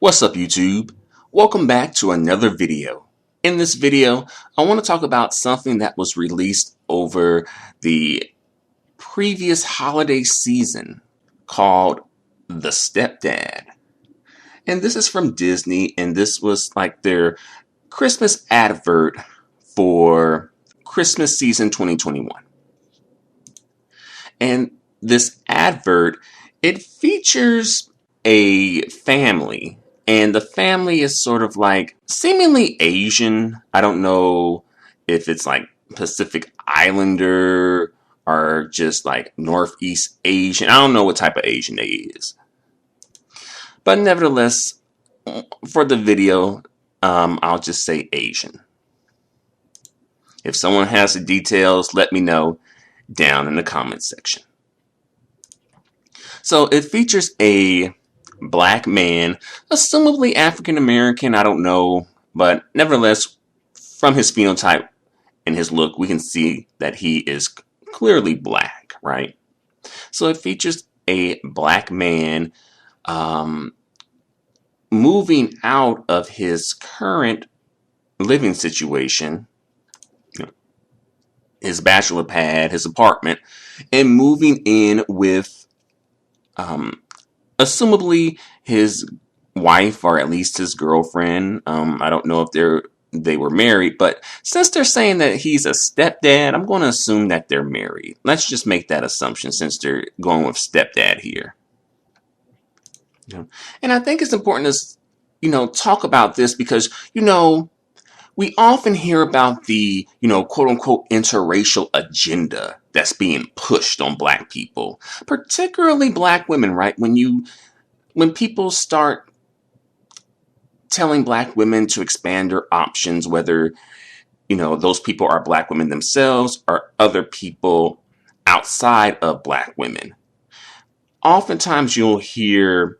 What's up, YouTube? Welcome back to another video. In this video, I want to talk about something that was released over the previous holiday season called The STEPDAD. And this is from Disney, and this was like their Christmas advert for Christmas season 2021. And this advert, it features a family. And the family is sort of like seemingly Asian. I don't know if it's like Pacific Islander or just like Northeast Asian. I don't know what type of Asian they is. But nevertheless, for the video, I'll just say Asian. If someone has the details, let me know down in the comments section. So it features a black man, assumably African American, I don't know, but nevertheless, from his phenotype and his look, we can see that he is clearly black, right? So it features a black man moving out of his current living situation, his bachelor pad, his apartment, and moving in with assumably his wife, or at least his girlfriend. I don't know if they were married, but since they're saying that he's a stepdad, I'm going to assume that they're married. Let's just make that assumption since they're going with stepdad here. And I think it's important to, talk about this because, we often hear about the, quote unquote, interracial agenda that's being pushed on black people, particularly black women, right? When people start telling black women to expand their options, whether, those people are black women themselves or other people outside of black women, oftentimes you'll hear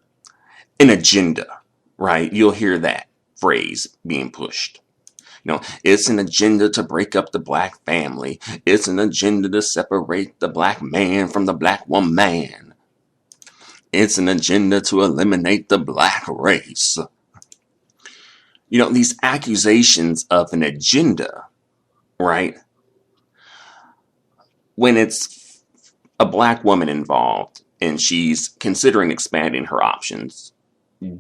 an agenda, right? You'll hear that phrase being pushed. It's an agenda to break up the black family. It's an agenda to separate the black man from the black woman. It's an agenda to eliminate the black race. These accusations of an agenda, right? When it's a black woman involved and she's considering expanding her options,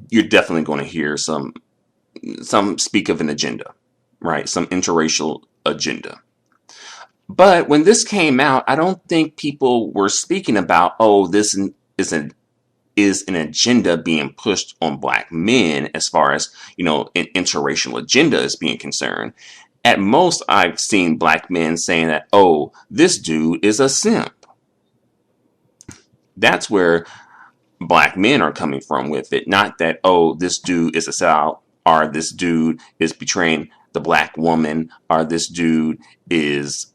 you're definitely going to hear some speak of an agenda. Right, some interracial agenda. But when this came out, I don't think people were speaking about, this is an agenda being pushed on black men as far as, an interracial agenda is being concerned. At most, I've seen black men saying that, this dude is a simp. That's where black men are coming from with it. Not that, this dude is a sellout, or this dude is betraying the black woman, or this dude is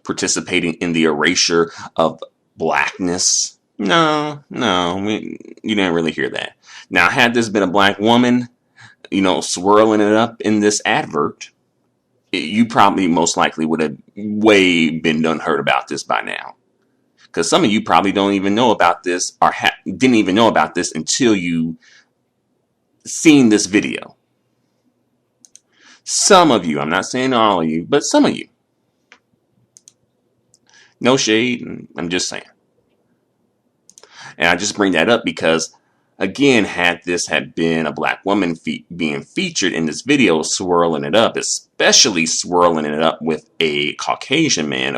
participating in the erasure of blackness. No, you didn't really hear that. Now, had this been a black woman, swirling it up in this advert, you probably most likely would have way been done heard about this by now. Because some of you probably don't even know about this, or didn't even know about this until you seen this video. Some of you, I'm not saying all of you, but some of you. No shade, I'm just saying. And I just bring that up because, again, had this had been a black woman being featured in this video, swirling it up, especially swirling it up with a Caucasian man,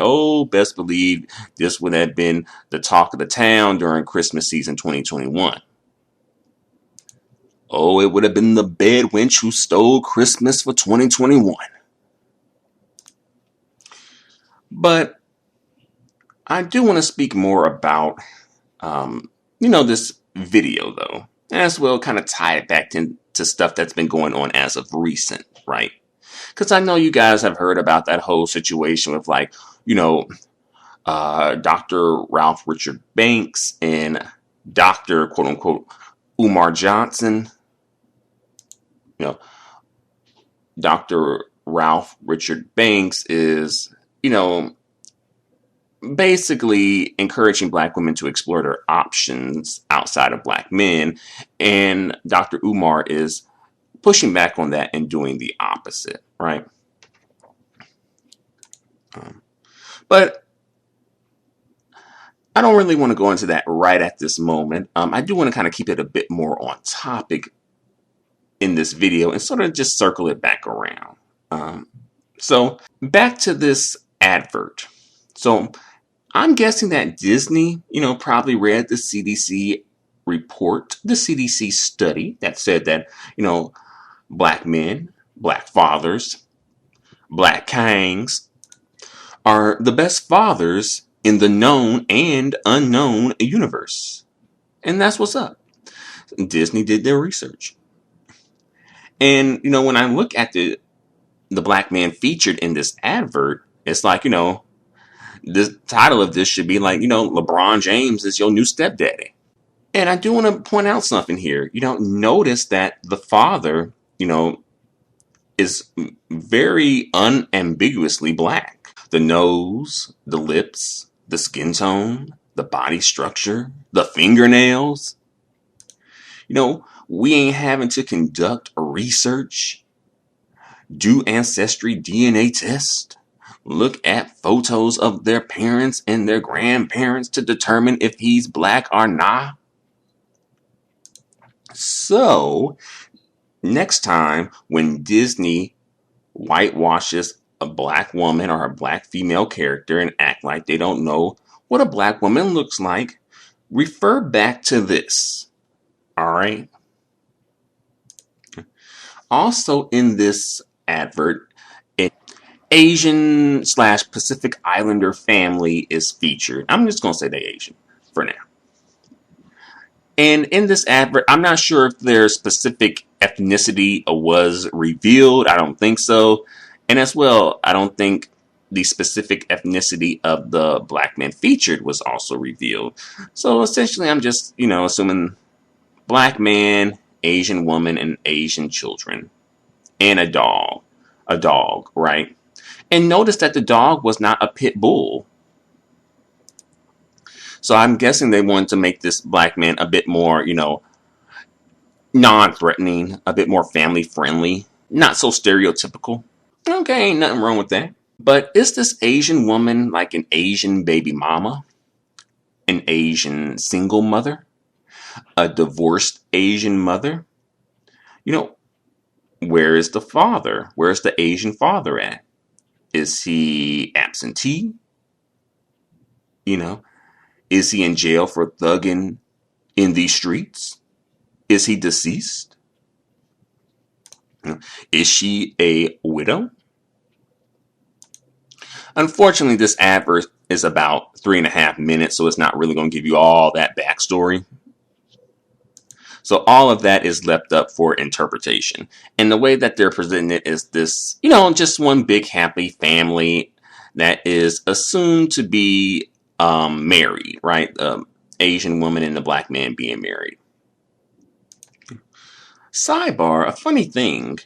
best believe this would have been the talk of the town during Christmas season 2021. It would have been the bed wench who stole Christmas for 2021. But I do want to speak more about, this video, though. As well, kind of tie it back to stuff that's been going on as of recent, right? Because I know you guys have heard about that whole situation with, Dr. Ralph Richard Banks and Dr. quote unquote Umar Johnson. Dr. Ralph Richard Banks is, basically encouraging black women to explore their options outside of black men. And Dr. Umar is pushing back on that and doing the opposite, right? But I don't really want to go into that right at this moment. I do want to kind of keep it a bit more on topic in this video and sort of just circle it back around. So back to this advert. So I'm guessing that Disney, probably read the CDC report, the CDC study that said that, black men, black fathers, black kings are the best fathers in the known and unknown universe. And that's what's up. Disney did their research. And, when I look at the black man featured in this advert, it's like, the title of this should be like, LeBron James is your new stepdaddy. And I do want to point out something here. Notice that the father, is very unambiguously black. The nose, the lips, the skin tone, the body structure, the fingernails. We ain't having to conduct research, do ancestry DNA tests, look at photos of their parents and their grandparents to determine if he's black or not. So, next time when Disney whitewashes a black woman or a black female character and act like they don't know what a black woman looks like, refer back to this. All right? Also in this advert, an Asian/Pacific Islander family is featured. I'm just going to say they're Asian for now. And in this advert, I'm not sure if their specific ethnicity was revealed. I don't think so. And as well, I don't think the specific ethnicity of the black man featured was also revealed. So essentially, I'm just, assuming black man, Asian woman, and Asian children. And a dog, right? And notice that the dog was not a pit bull. So I'm guessing they wanted to make this black man a bit more, non-threatening, a bit more family-friendly, not so stereotypical. Okay, ain't nothing wrong with that. But is this Asian woman like an Asian baby mama? An Asian single mother? A divorced Asian mother? Where is the father? Where's the Asian father at? Is he absentee? Is he in jail for thugging in these streets? Is he deceased? Is she a widow? Unfortunately, this advert is about 3.5 minutes, so it's not really going to give you all that backstory. So all of that is left up for interpretation. And the way that they're presenting it is this, just one big happy family that is assumed to be married, right? Asian woman and the black man being married. Sidebar, a funny thing.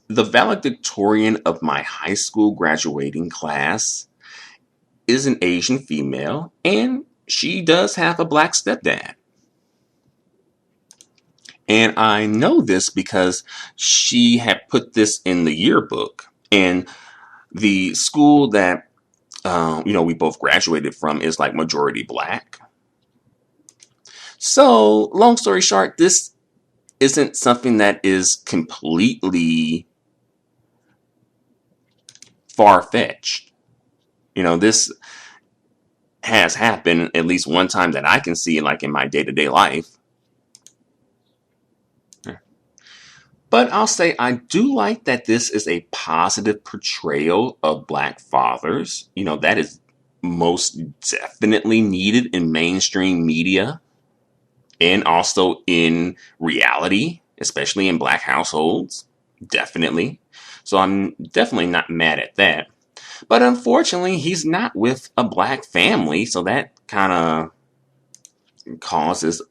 The valedictorian of my high school graduating class is an Asian female, and she does have a black stepdad. And I know this because she had put this in the yearbook. And the school that, we both graduated from is like majority black. So, long story short, this isn't something that is completely far-fetched. This has happened at least one time that I can see, like in my day-to-day life. But I'll say I do like that this is a positive portrayal of black fathers. That is most definitely needed in mainstream media and also in reality, especially in black households. Definitely. So I'm definitely not mad at that. But unfortunately, he's not with a black family, so that kind of causes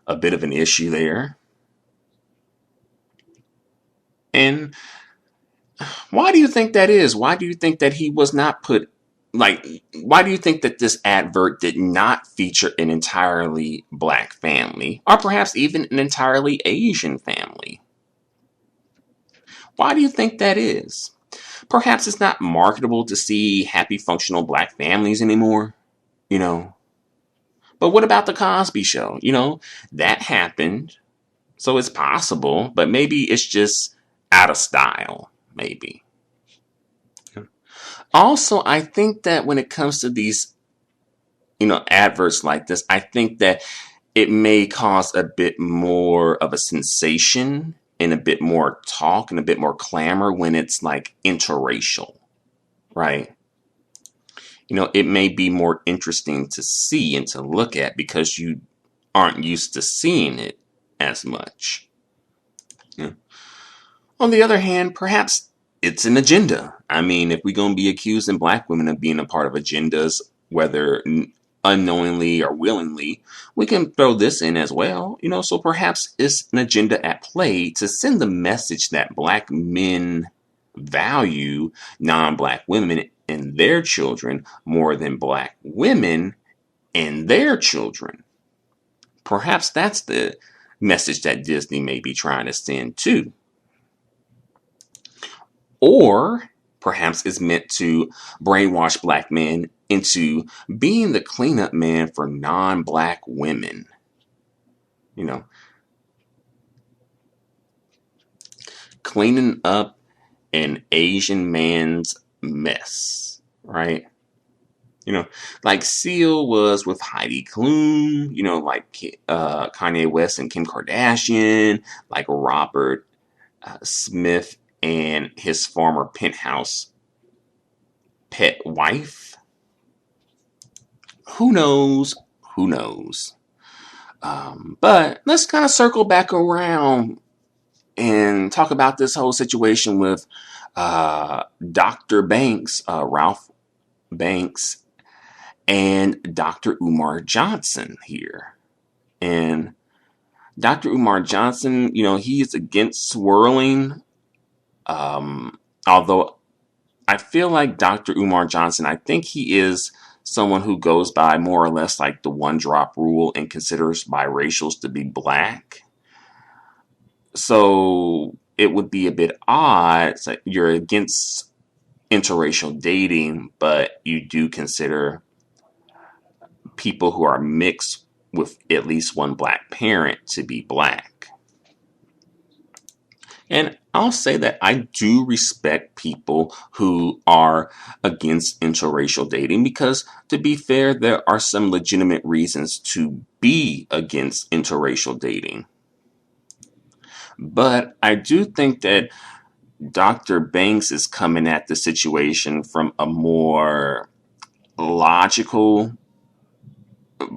a bit of an issue there. And why do you think that is? Why do you think that he was not put like, why do you think that this advert did not feature an entirely black family, or perhaps even an entirely Asian family? Why do you think that is? Perhaps it's not marketable to see happy, functional black families anymore, you know? But what about the Cosby Show? That happened, so it's possible, but maybe it's just out of style, maybe. Also, I think that when it comes to these, adverts like this, I think that it may cause a bit more of a sensation and a bit more talk and a bit more clamor when it's like interracial, right? It may be more interesting to see and to look at because you aren't used to seeing it as much. Yeah. On the other hand, perhaps it's an agenda. I mean, if we're going to be accusing black women of being a part of agendas, whether unknowingly or willingly, we can throw this in as well. So perhaps it's an agenda at play to send the message that black men value non-black women and their children more than black women and their children. Perhaps that's the message that Disney may be trying to send too. Or perhaps it's meant to brainwash black men into being the cleanup man for non-black women. Cleaning up an Asian man's mess, right? Like Seal was with Heidi Klum, like Kanye West and Kim Kardashian, like Robert Smith and his former penthouse pet wife. Who knows? Who knows? But let's kind of circle back around and talk about this whole situation with Dr. Banks, Ralph Banks, and Dr. Umar Johnson here. And Dr. Umar Johnson, he is against swirling. Although I feel like Dr. Umar Johnson, I think he is someone who goes by more or less like the one drop rule and considers biracials to be black. So it would be a bit odd. It's like you're against interracial dating, but you do consider people who are mixed with at least one black parent to be black. And I'll say that I do respect people who are against interracial dating because, to be fair, there are some legitimate reasons to be against interracial dating. But I do think that Dr. Banks is coming at the situation from a more logical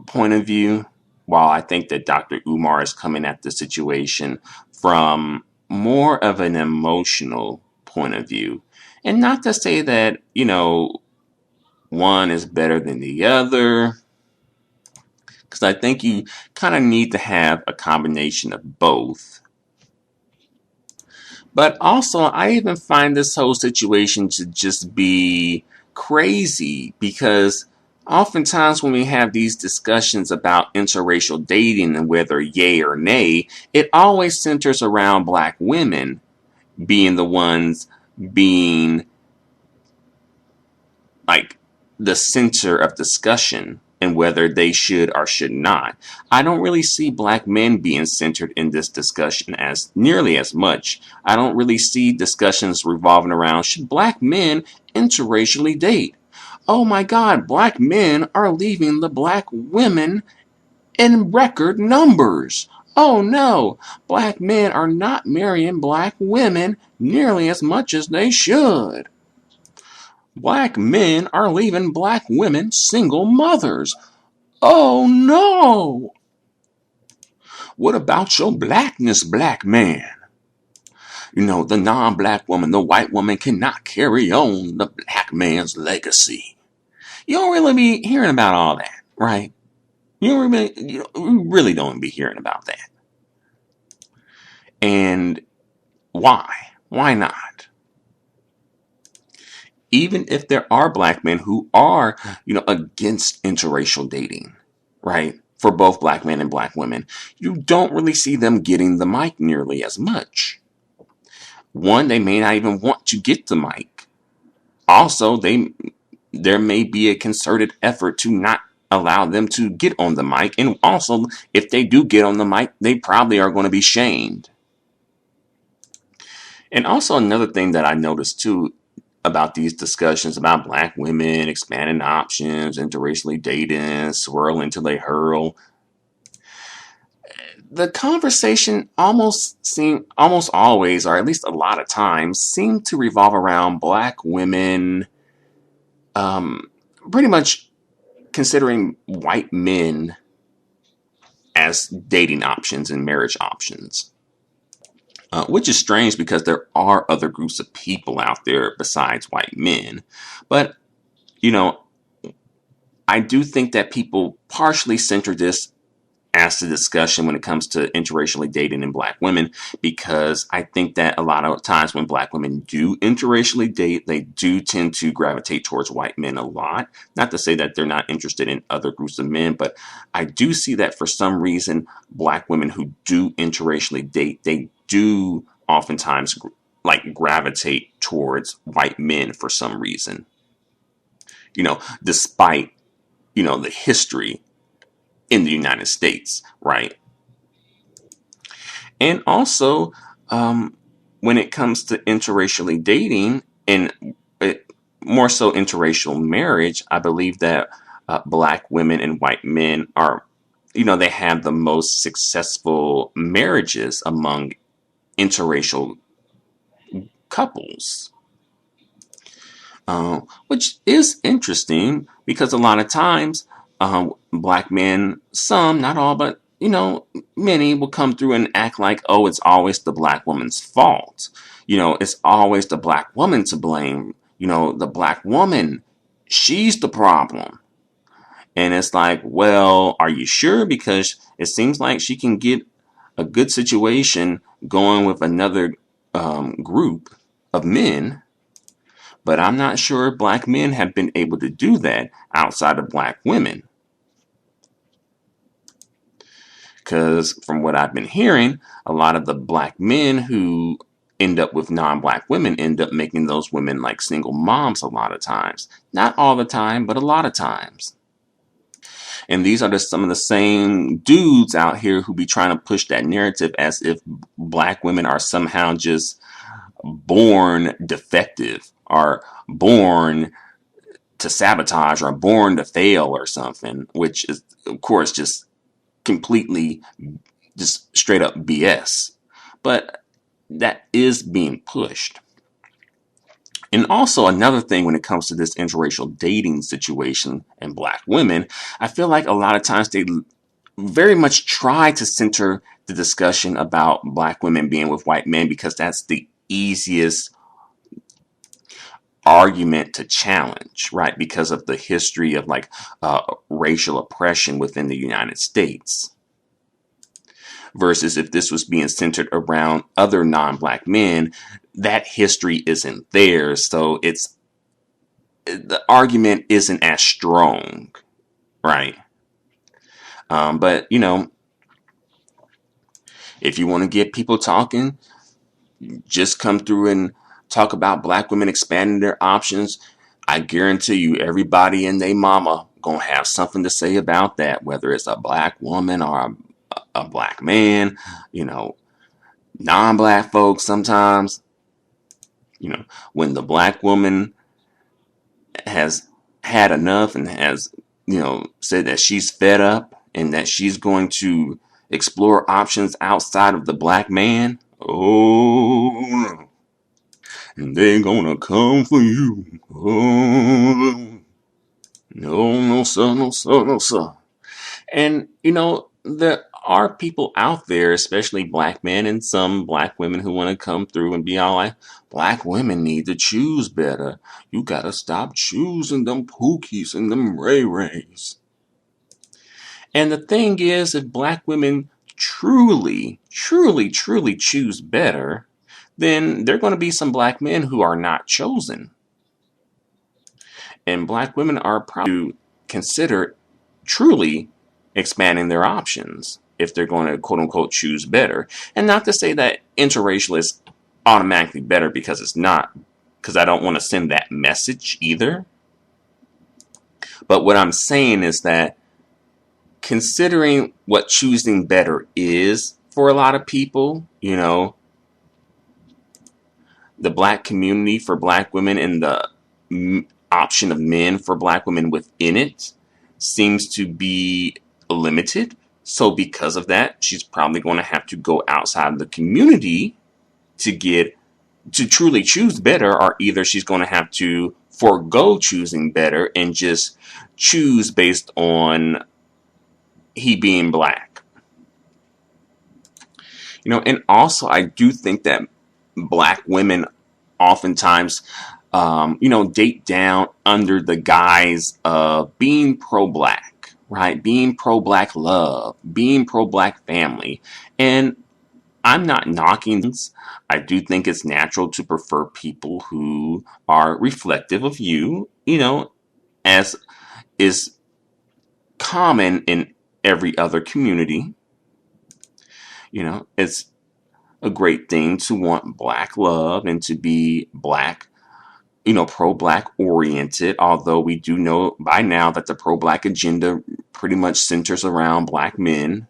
point of view, while I think that Dr. Umar is coming at the situation from more of an emotional point of view. And not to say that, one is better than the other, because I think you kind of need to have a combination of both. But also, I even find this whole situation to just be crazy because oftentimes when we have these discussions about interracial dating and whether yay or nay, it always centers around black women being the ones being like the center of discussion and whether they should or should not. I don't really see black men being centered in this discussion as nearly as much. I don't really see discussions revolving around should black men interracially date. Oh my God, black men are leaving the black women in record numbers. Oh no, black men are not marrying black women nearly as much as they should. Black men are leaving black women single mothers. Oh no! What about your blackness, black man? The non-black woman, the white woman cannot carry on the black man's legacy. You don't really be hearing about all that, right? You really don't be hearing about that. And why? Why not? even if there are black men who are, against interracial dating, right? For both black men and black women, you don't really see them getting the mic nearly as much. One, they may not even want to get the mic. Also, there may be a concerted effort to not allow them to get on the mic. And also, if they do get on the mic, they probably are going to be shamed. And also another thing that I noticed too about these discussions about black women, expanding options, interracially dating, swirl until they hurl, the conversation almost always, or at least a lot of times, seem to revolve around black women pretty much considering white men as dating options and marriage options. Which is strange because there are other groups of people out there besides white men. But, you know, I do think that people partially center this as the discussion when it comes to interracially dating and black women, because I think that a lot of times when black women do interracially date, they do tend to gravitate towards white men a lot. Not to say that they're not interested in other groups of men, but I do see that for some reason, black women who do interracially date, they do oftentimes gravitate towards white men for some reason. Despite, the history in the United States, right? And also, when it comes to interracially dating and more so interracial marriage, I believe that black women and white men are, they have the most successful marriages among interracial couples. Which is interesting because a lot of times black men, some, not all, but many will come through and act like, oh, it's always the black woman's fault. It's always the black woman to blame. The black woman, she's the problem. And it's like, well, are you sure? Because it seems like she can get a good situation going with another group of men. But I'm not sure black men have been able to do that outside of black women. Because from what I've been hearing, a lot of the black men who end up with non-black women end up making those women like single moms a lot of times. Not all the time, but a lot of times. And these are some of the same dudes out here who be trying to push that narrative as if black women are somehow just born defective, are born to sabotage, or born to fail or something, which is, of course, just completely, just straight up BS. But that is being pushed. And also another thing when it comes to this interracial dating situation and black women, I feel like a lot of times they very much try to center the discussion about black women being with white men because that's the easiest argument to challenge, right? Because of the history of racial oppression within the United States. Versus if this was being centered around other non-black men, that history isn't there. So the argument isn't as strong, right? But if you want to get people talking, just come through and talk about black women expanding their options. I guarantee you everybody and they mama gonna have something to say about that, whether it's a black woman or a black man, non-black folks sometimes. When the black woman has had enough and has, said that she's fed up and that she's going to explore options outside of the black man, oh no. And they're gonna come for you. Oh, no, sir, no, sir, no, sir. And, there are people out there, especially black men and some black women who want to come through and be all like, black women need to choose better. You gotta stop choosing them pookies and them ray-rays. And the thing is, if black women truly, truly, truly choose better, then there are going to be some black men who are not chosen. And black women are probably to consider truly expanding their options if they're going to quote unquote choose better. And not to say that interracial is automatically better, because it's not, because I don't want to send that message either. But what I'm saying is that considering what choosing better is for a lot of people, the black community for black women and the option of men for black women within it seems to be limited. So because of that, she's probably going to have to go outside the community to truly choose better, or either she's going to have to forego choosing better and just choose based on he being black. And also I do think that black women oftentimes date down under the guise of being pro-black, right? Being pro-black love, being pro-black family. And I'm not knocking this. I do think it's natural to prefer people who are reflective of you, as is common in every other community. It's a great thing to want black love and to be black, pro-black oriented, although we do know by now that the pro-black agenda pretty much centers around black men,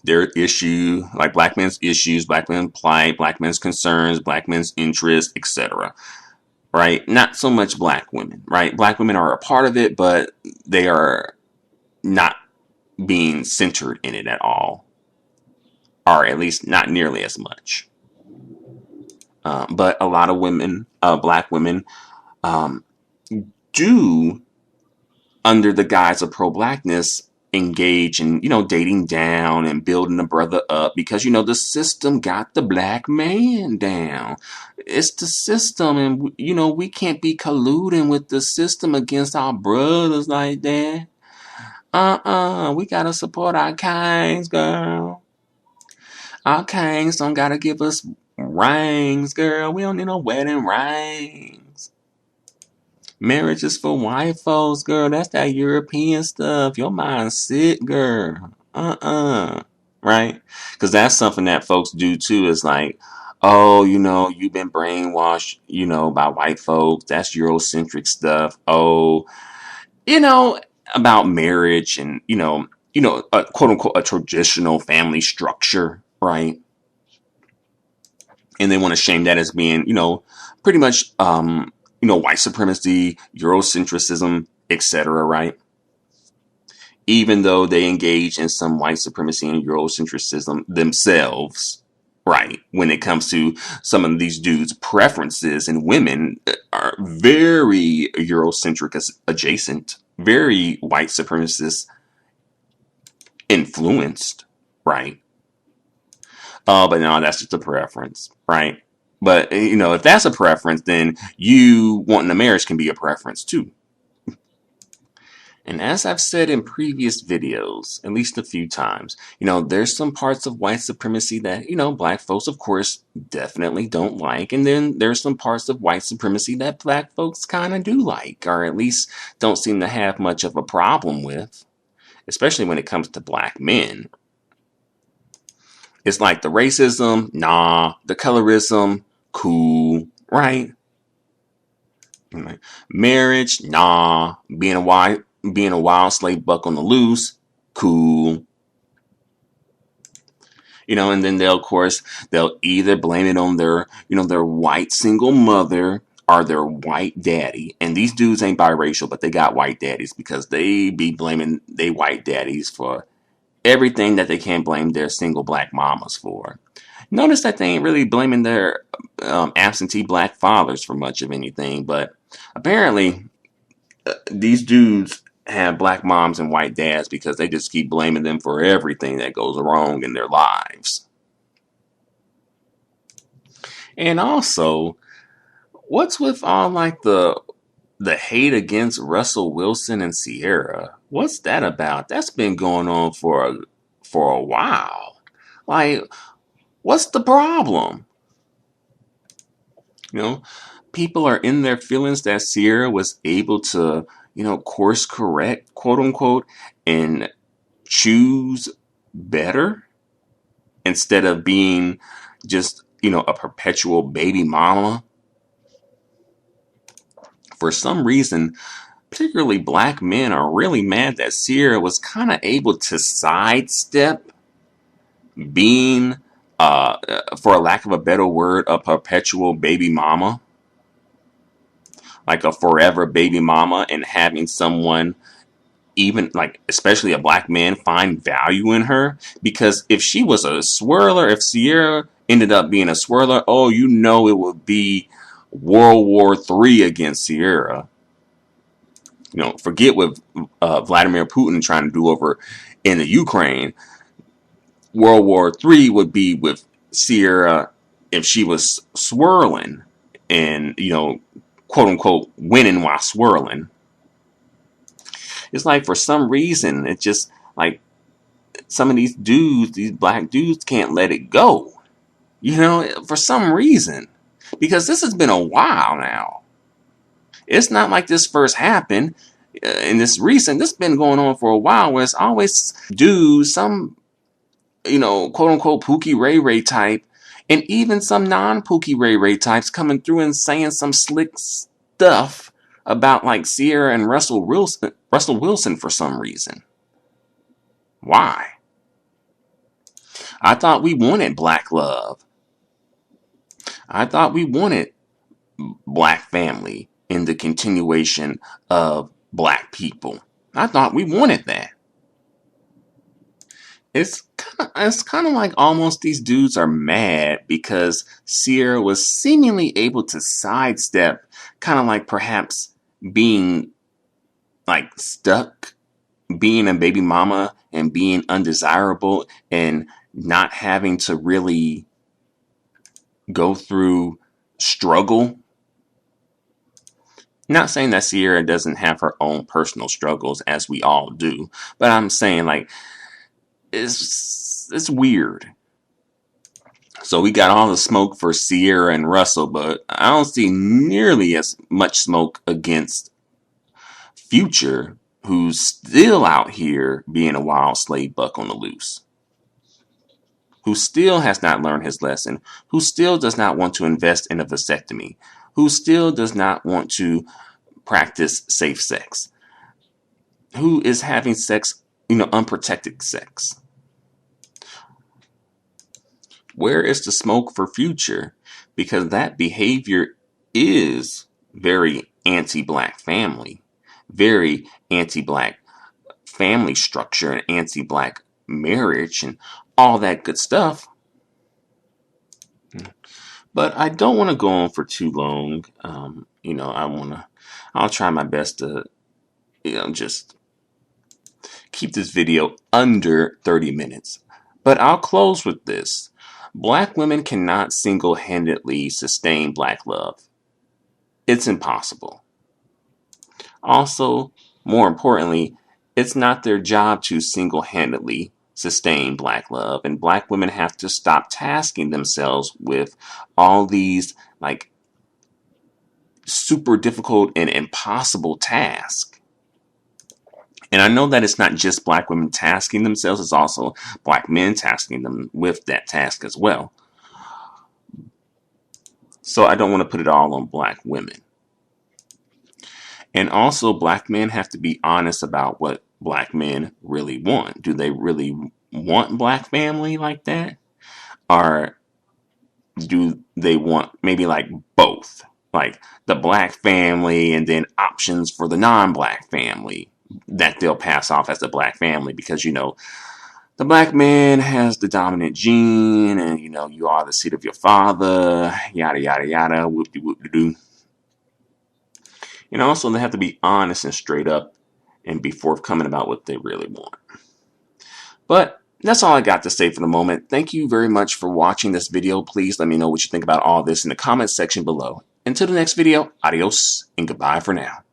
their issue, like black men's issues, black men's plight, black men's concerns, black men's interests, etc. Right? Not so much black women, right? Black women are a part of it, but they are not being centered in it at all, or at least not nearly as much. But a lot of women, black women, um, do, under the guise of pro-blackness, engage in, dating down and building a brother up, because, the system got the black man down. It's the system, and, we can't be colluding with the system against our brothers like that. We gotta support our kings, girl. Our kings don't gotta give us rings, girl. We don't need no wedding rings. Marriage is for white folks, girl. That's that European stuff. Your mind's sick, girl. Right? Because that's something that folks do too. Is like, oh, you've been brainwashed, by white folks. That's Eurocentric stuff. Oh, about marriage and, a quote unquote, a traditional family structure, right? And they want to shame that as being, pretty much, white supremacy, Eurocentrism, etc., right? Even though they engage in some white supremacy and Eurocentrism themselves, right? When it comes to some of these dudes' preferences in women are very Eurocentric adjacent, very white supremacist influenced, right? But no, that's just a preference, right? But, if that's a preference, then you wanting a marriage can be a preference too. And as I've said in previous videos, at least a few times, there's some parts of white supremacy that, black folks, of course, definitely don't like. And then there's some parts of white supremacy that black folks kind of do like, or at least don't seem to have much of a problem with, especially when it comes to black men. It's like the racism, nah. The colorism, cool, right? Marriage, nah. Being a wild slave buck on the loose, cool. And then they'll either blame it on their white single mother or their white daddy. And these dudes ain't biracial, but they got white daddies because they be blaming they white daddies for everything that they can't blame their single black mamas for. Notice that they ain't really blaming their absentee black fathers for much of anything, but apparently these dudes have black moms and white dads because they just keep blaming them for everything that goes wrong in their lives. And also, what's with all like the hate against Russell Wilson and Ciara? What's that about? That's been going on for a while. Like, what's the problem? people are in their feelings that Ciara was able to, course correct, quote unquote, and choose better instead of being just, a perpetual baby mama. For some reason, particularly black men are really mad that Ciara was kind of able to sidestep being, for a lack of a better word, a perpetual baby mama, like a forever baby mama, and having someone, even like especially a black man, find value in her. Because if she was a swirler, if Ciara ended up being a swirler, oh, it would be World War III against Ciara. Forget what Vladimir Putin trying to do over in the Ukraine. World War III would be with Ciara if she was swirling and, quote unquote, winning while swirling. It's like for some reason, it's just like some of these dudes, these black dudes can't let it go. For some reason. Because this has been a while now. It's not like this first happened in this recent. This has been going on for a while where it's always dudes, some, quote unquote Pookie Ray Ray type, and even some non-Pookie Ray Ray types coming through and saying some slick stuff about like Ciara and Russell Wilson for some reason. Why? I thought we wanted black love. I thought we wanted black family in the continuation of black people. I thought we wanted that. It's kind of like almost these dudes are mad because Ciara was seemingly able to sidestep, kind of like perhaps being like stuck, being a baby mama and being undesirable and not having to really go through struggle. Not saying that Ciara doesn't have her own personal struggles, as we all do, but I'm saying like it's weird. So we got all the smoke for Ciara and Russell, but I don't see nearly as much smoke against Future, who's still out here being a wild slave buck on the loose, who still has not learned his lesson, who still does not want to invest in a vasectomy, who still does not want to practice safe sex, who is having sex, unprotected sex. Where is the smoke for Future? Because that behavior is very anti-black family, very anti-black family structure and anti-black marriage and all that good stuff. But I don't want to go on for too long. I'll try my best to, just keep this video under 30 minutes. But I'll close with this. Black women cannot single-handedly sustain black love. It's impossible. Also, more importantly, it's not their job to single-handedly sustain black love, and black women have to stop tasking themselves with all these like super difficult and impossible tasks. And I know that it's not just black women tasking themselves, it's also black men tasking them with that task as well. So I don't want to put it all on black women. And also, black men have to be honest about what black men really want. Do they really want black family like that? Or do they want maybe like both? Like the black family and then options for the non-black family that they'll pass off as the black family because, the black man has the dominant gene and, you are the seed of your father, yada, yada, yada, whoop-de-whoop-de-doo. And also they have to be honest and straight up and be forthcoming about what they really want. But that's all I got to say for the moment. Thank you very much for watching this video. Please let me know what you think about all this in the comments section below. Until the next video, adios and goodbye for now.